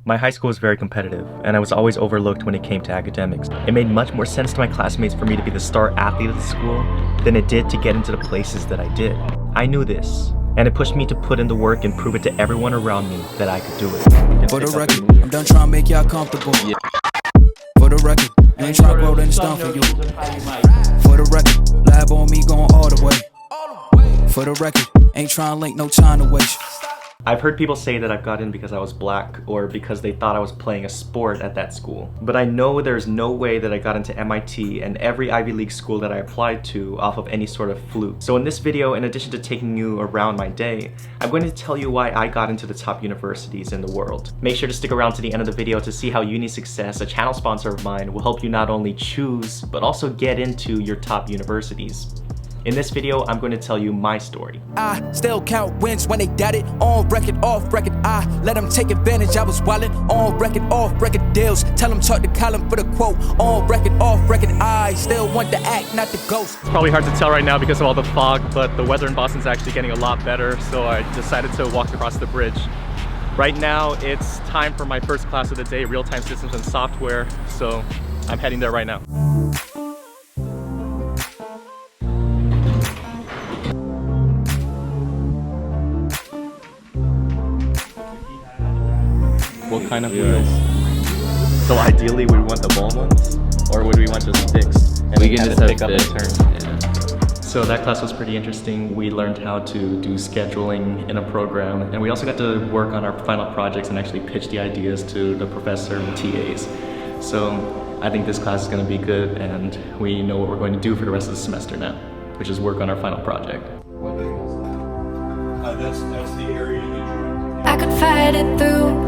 My high school was very competitive, and I was always overlooked when it came to academics. It made much more sense to my classmates for me to be the star athlete of the school than it did to get into the places that I did. I knew this, and it pushed me to put in the work and prove it to everyone around me that I could do it. For the record, I'm done trying to make y'all comfortable. Yeah. For the record, I ain't trying to roll in stone for you. For the record, lab on me going all the way. For the record, ain't trying to link no time to waste. I've heard people say that I've got in because I was black or because they thought I was playing a sport at that school. But I know there's no way that I got into MIT and every Ivy League school that I applied to off of any sort of fluke. So in this video, in addition to taking you around my day, I'm going to tell you why I got into the top universities in the world. Make sure to stick around to the end of the video to see how Uni Success, a channel sponsor of mine, will help you not only choose, but also get into your top universities. In this video, I'm going to tell you my story. I still count wins when they got it. On record, off record, I let them take advantage. I was wildin'. On record, off record deals. Tell them talk to Colin for the quote. On record, off record, I still want the act, not the ghost. It's probably hard to tell right now because of all the fog, but the weather in Boston's actually getting a lot better, so I decided to walk across the bridge. Right now, it's time for my first class of the day, real-time systems and software, so I'm heading there right now. What kind of wheels? So ideally we want the ball ones, or would we want just sticks? And we can just pick up and sticks. turn. Yeah. So that class was pretty interesting. We learned how to do scheduling in a program, and we also got to work on our final projects and actually pitch the ideas to the professor and TAs. So I think this class is going to be good, and we know what we're going to do for the rest of the semester now, which is work on our final project. That's the area that you're in. I could fight it through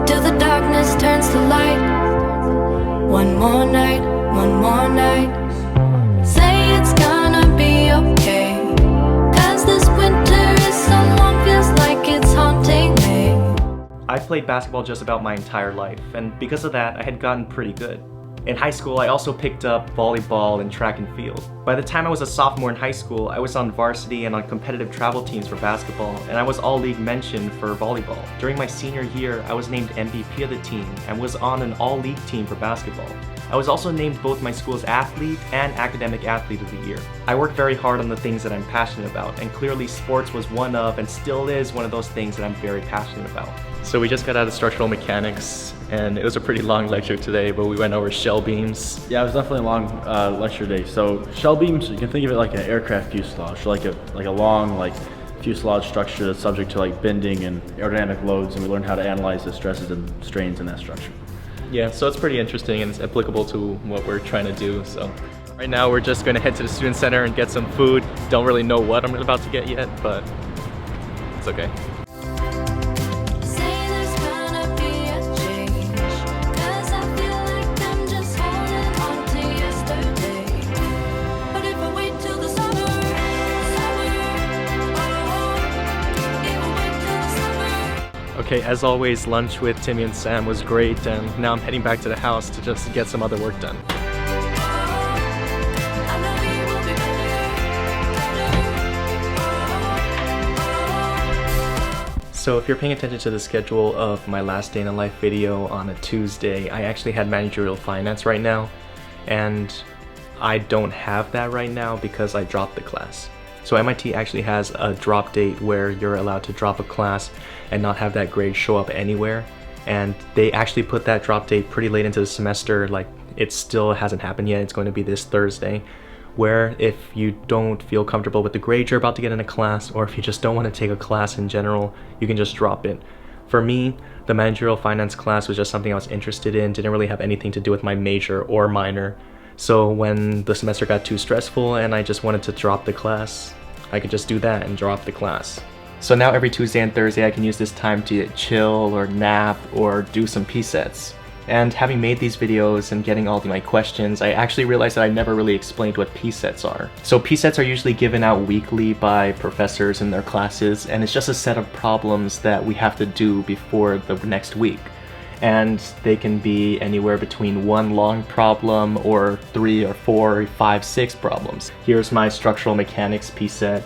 till the darkness turns to light. One more night, one more night. Say it's gonna be okay, 'cause this winter is so long, feels like it's haunting me. I've played basketball just about my entire life, and because of that, I had gotten pretty good. In high school, I also picked up volleyball and track and field. By the time I was a sophomore in high school, I was on varsity and on competitive travel teams for basketball, and I was all-league mentioned for volleyball. During my senior year, I was named MVP of the team and was on an all-league team for basketball. I was also named both my school's athlete and academic athlete of the year. I work very hard on the things that I'm passionate about, and clearly sports was one of, and still is, one of those things that I'm very passionate about. So we just got out of structural mechanics, and it was a pretty long lecture today, but we went over shell beams. Yeah, it was definitely a long lecture day. So shell beams, you can think of it like an aircraft fuselage, like a long fuselage structure that's subject to like bending and aerodynamic loads, and we learned how to analyze the stresses and strains in that structure. Yeah, so it's pretty interesting and it's applicable to what we're trying to do. So right now we're just going to head to the student center and get some food. Don't really know what I'm about to get yet, but it's okay. Say there's gonna be a change, 'cause I feel like I'm just holding on to yesterday. But if I wait till the summer, if I wait till the summer. Okay, as always, lunch with Timmy and Sam was great, and now I'm heading back to the house to just get some other work done. So if you're paying attention to the schedule of my last day in the life video on a Tuesday, I actually had managerial finance right now, and I don't have that right now because I dropped the class. So MIT actually has a drop date where you're allowed to drop a class and not have that grade show up anywhere, and they actually put that drop date pretty late into the semester, like it still hasn't happened yet. It's going to be this Thursday, where if you don't feel comfortable with the grade you're about to get in a class, or if you just don't want to take a class in general, you can just drop it. For me, the managerial finance class was just something I was interested in, didn't really have anything to do with my major or minor. So when the semester got too stressful and I just wanted to drop the class, I could just do that and drop the class. So now every Tuesday and Thursday I can use this time to chill or nap or do some P-sets. And having made these videos and getting all my questions, I actually realized that I never really explained what P-sets are. So P-sets are usually given out weekly by professors in their classes, and it's just a set of problems that we have to do before the next week. And they can be anywhere between one long problem or 3 or 4 or 5, 6 problems. Here's my structural mechanics P-set,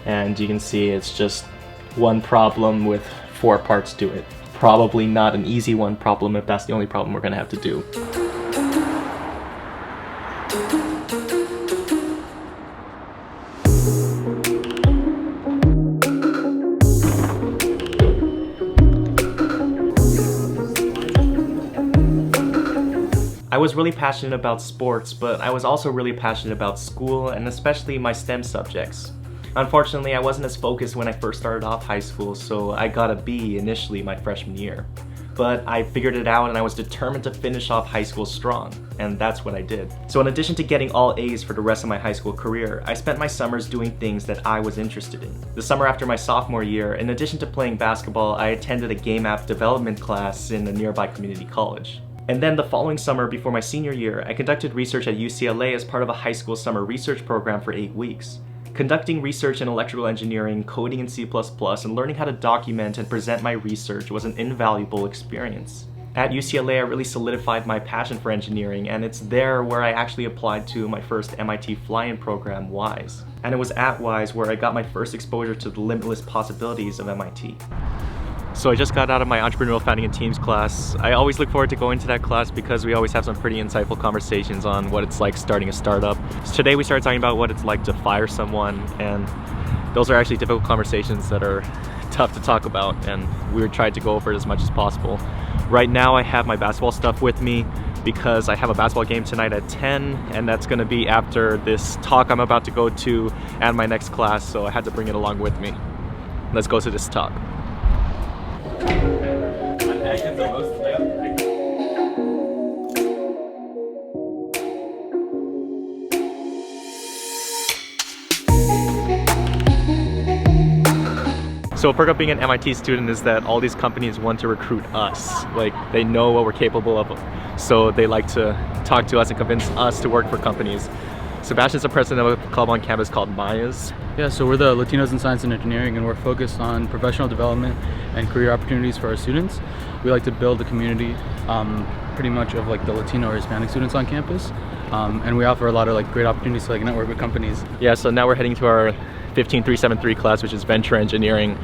and you can see it's just one problem with 4 parts to it. probably not an easy one problem if that's the only problem we're gonna have to do. I was really passionate about sports, but I was also really passionate about school and especially my STEM subjects. Unfortunately, I wasn't as focused when I first started off high school, so I got a B initially my freshman year. But I figured it out and I was determined to finish off high school strong, and that's what I did. So in addition to getting all A's for the rest of my high school career, I spent my summers doing things that I was interested in. The summer after my sophomore year, in addition to playing basketball, I attended a game app development class in a nearby community college. And then the following summer before my senior year, I conducted research at UCLA as part of a high school summer research program for 8 weeks. Conducting research in electrical engineering, coding in C++, and learning how to document and present my research was an invaluable experience. At UCLA, I really solidified my passion for engineering, and it's there where I actually applied to my first MIT fly-in program, WISE. And it was at WISE where I got my first exposure to the limitless possibilities of MIT. So I just got out of my entrepreneurial founding and teams class. I always look forward to going to that class because we always have some pretty insightful conversations on what it's like starting a startup. So today we started talking about what it's like to fire someone, and those are actually difficult conversations that are tough to talk about, and we tried to go over it as much as possible. Right now I have my basketball stuff with me because I have a basketball game tonight at 10, and that's going to be after this talk I'm about to go to and my next class, so I had to bring it along with me. Let's go to this talk. So a perk of being an MIT student is that all these companies want to recruit us. Like, they know what we're capable of, so they like to talk to us and convince us to work for companies. Sebastian's the president of a club on campus called Mayas. Yeah, so we're the Latinos in Science and Engineering, and we're focused on professional development and career opportunities for our students. We like to build a community pretty much of like the Latino or Hispanic students on campus, and we offer a lot of like great opportunities to like network with companies. Yeah, so now we're heading to our 15373 class, which is venture engineering.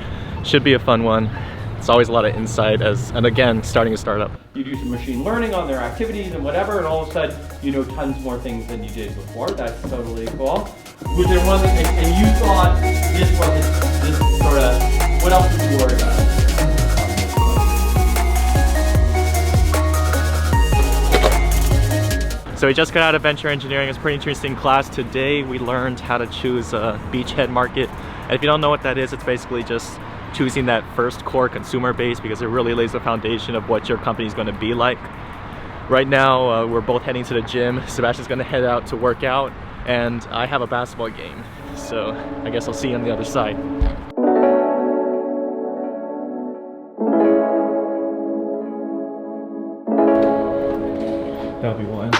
Should be a fun one. It's always a lot of insight and again, starting a startup. You do some machine learning on their activities and whatever, and all of a sudden you know tons more things than you did before. That's totally cool. Was there one thing, and you thought this wasn't this sort of, what else did you worry about? So we just got out of venture engineering. It's a pretty interesting class. Today we learned how to choose a beachhead market. And if you don't know what that is, it's basically just choosing that first core consumer base because it really lays the foundation of what your company is going to be like. Right now we're both heading to the gym. Sebastian's going to head out to work out, and I have a basketball game. So I guess I'll see you on the other side. That'll be one.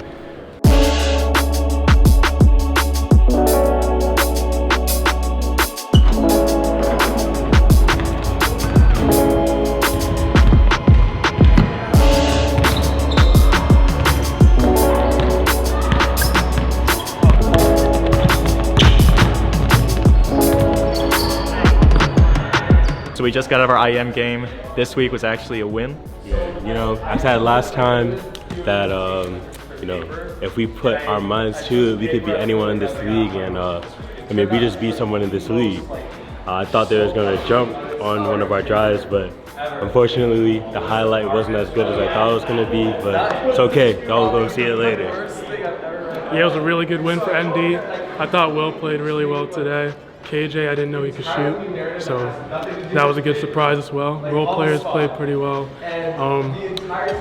So we just got out of our IM game. This week was actually a win. Yeah, you know, I said last time that, you know, if we put our minds to it, we could beat anyone in this league. And, I mean, we just beat someone in this league. I thought they was going to jump on one of our drives, but unfortunately, the highlight wasn't as good as I thought it was going to be. But it's okay. Y'all going to see it later. Yeah, it was a really good win for ND. I thought Will played really well today. KJ, I didn't know he could shoot, so that was a good surprise as well. Role players played pretty well.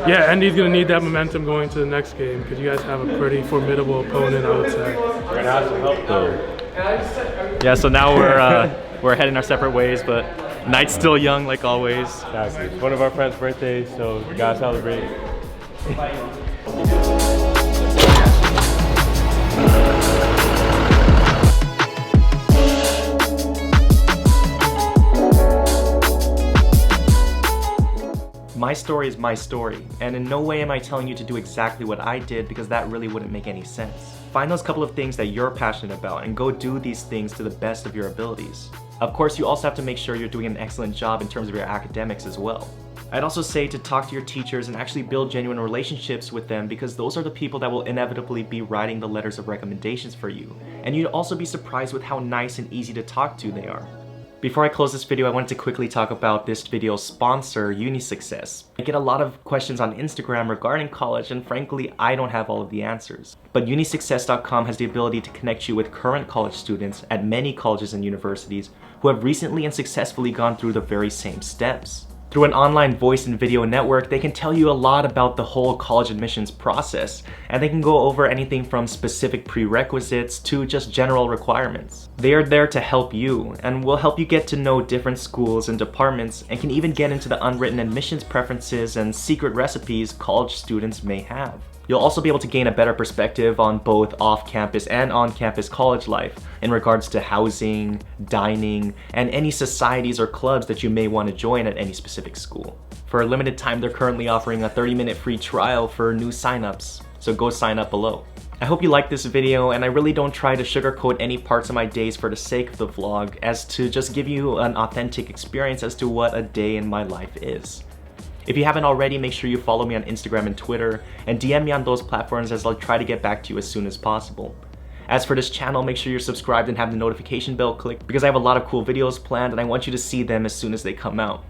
Yeah, ND's going to need that momentum going to the next game because you guys have a pretty formidable opponent, I would say. We're going to have some help, though. Yeah, so now we're heading our separate ways, but night's still young like always. Exactly. It's one of our friends' birthdays, so we got to celebrate. My story is my story, and in no way am I telling you to do exactly what I did because that really wouldn't make any sense. Find those couple of things that you're passionate about and go do these things to the best of your abilities. Of course, you also have to make sure you're doing an excellent job in terms of your academics as well. I'd also say to talk to your teachers and actually build genuine relationships with them, because those are the people that will inevitably be writing the letters of recommendations for you. And you'd also be surprised with how nice and easy to talk to they are. Before I close this video, I wanted to quickly talk about this video's sponsor, UniSuccess. I get a lot of questions on Instagram regarding college, and frankly, I don't have all of the answers. But UniSuccess.com has the ability to connect you with current college students at many colleges and universities who have recently and successfully gone through the very same steps. Through an online voice and video network, they can tell you a lot about the whole college admissions process, and they can go over anything from specific prerequisites to just general requirements. They are there to help you, and will help you get to know different schools and departments, and can even get into the unwritten admissions preferences and secret recipes college students may have. You'll also be able to gain a better perspective on both off-campus and on-campus college life in regards to housing, dining, and any societies or clubs that you may want to join at any specific school. For a limited time, they're currently offering a 30-minute free trial for new signups, so go sign up below. I hope you liked this video, and I really don't try to sugarcoat any parts of my days for the sake of the vlog, as to just give you an authentic experience as to what a day in my life is. If you haven't already, make sure you follow me on Instagram and Twitter, and DM me on those platforms, as I'll try to get back to you as soon as possible. As for this channel, make sure you're subscribed and have the notification bell clicked, because I have a lot of cool videos planned and I want you to see them as soon as they come out.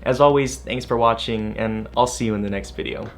As always, thanks for watching, and I'll see you in the next video.